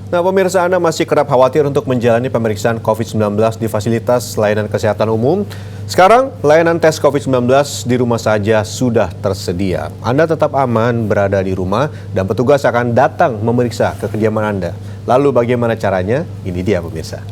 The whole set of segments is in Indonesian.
Nah, pemirsa, Anda masih kerap khawatir untuk menjalani pemeriksaan COVID-19 di fasilitas layanan kesehatan umum. Sekarang, layanan tes COVID-19 di rumah saja sudah tersedia. Anda tetap aman berada di rumah dan petugas akan datang memeriksa ke kediaman Anda. Lalu bagaimana caranya? Ini dia, pemirsa.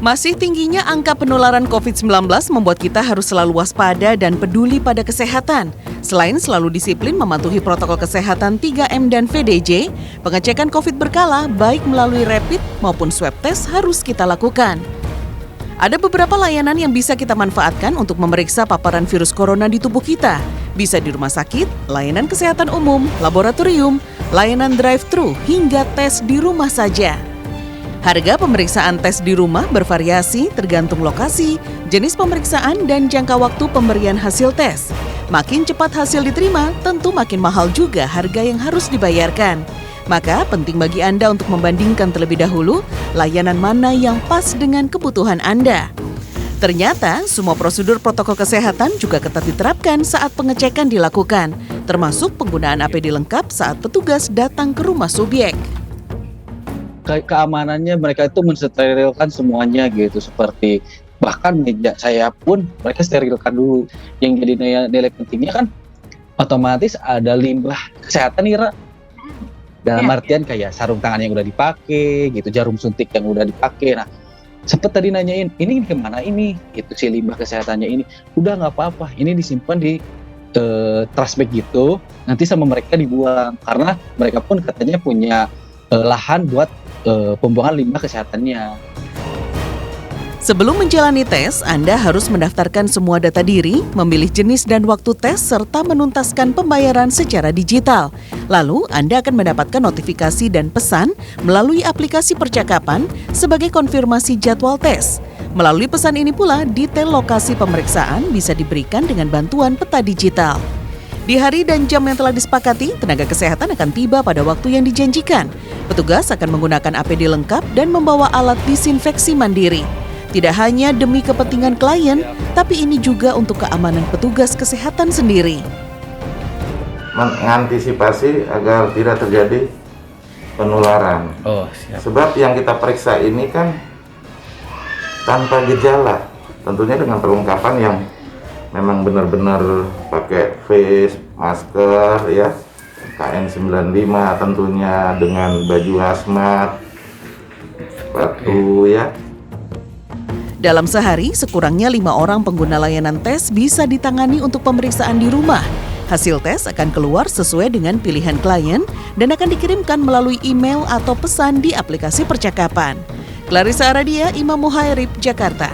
Masih tingginya angka penularan COVID-19 membuat kita harus selalu waspada dan peduli pada kesehatan. Selain selalu disiplin mematuhi protokol kesehatan 3M dan VDJ, pengecekan COVID berkala baik melalui rapid maupun swab test harus kita lakukan. Ada beberapa layanan yang bisa kita manfaatkan untuk memeriksa paparan virus corona di tubuh kita. Bisa di rumah sakit, layanan kesehatan umum, laboratorium, layanan drive-thru, hingga tes di rumah saja. Harga pemeriksaan tes di rumah bervariasi tergantung lokasi, jenis pemeriksaan, dan jangka waktu pemberian hasil tes. Makin cepat hasil diterima, tentu makin mahal juga harga yang harus dibayarkan. Maka penting bagi Anda untuk membandingkan terlebih dahulu layanan mana yang pas dengan kebutuhan Anda. Ternyata semua prosedur protokol kesehatan juga ketat diterapkan saat pengecekan dilakukan, termasuk penggunaan APD lengkap saat petugas datang ke rumah subjek. Keamanannya mereka itu mensterilkan semuanya gitu, seperti bahkan meja saya pun mereka sterilkan dulu. Yang jadi nilai pentingnya kan otomatis ada limbah kesehatan nih, Ra. Dalam artian kayak sarung tangan yang udah dipakai gitu, jarum suntik yang udah dipakai. Nah, sempet tadi nanyain, ini kemana ini? Itu si limbah kesehatannya ini. Udah nggak apa-apa, ini disimpan di trash bag gitu, nanti sama mereka dibuang. Karena mereka pun katanya punya lahan buat pembuangan limbah kesehatannya. Sebelum menjalani tes, Anda harus mendaftarkan semua data diri, memilih jenis dan waktu tes, serta menuntaskan pembayaran secara digital. Lalu, Anda akan mendapatkan notifikasi dan pesan melalui aplikasi percakapan sebagai konfirmasi jadwal tes. Melalui pesan ini pula, detail lokasi pemeriksaan bisa diberikan dengan bantuan peta digital. Di hari dan jam yang telah disepakati, tenaga kesehatan akan tiba pada waktu yang dijanjikan. Petugas akan menggunakan APD lengkap dan membawa alat disinfeksi mandiri. Tidak hanya demi kepentingan klien, tapi ini juga untuk keamanan petugas kesehatan sendiri. Mengantisipasi agar tidak terjadi penularan. Sebab yang kita periksa ini kan tanpa gejala, tentunya dengan perlengkapan yang memang benar-benar pakai face, masker, ya, KN95 tentunya, dengan baju hazmat, sepatu, ya. Dalam sehari, sekurangnya 5 orang pengguna layanan tes bisa ditangani untuk pemeriksaan di rumah. Hasil tes akan keluar sesuai dengan pilihan klien dan akan dikirimkan melalui email atau pesan di aplikasi percakapan. Clarissa Aradia, Imam Muhairib, Jakarta.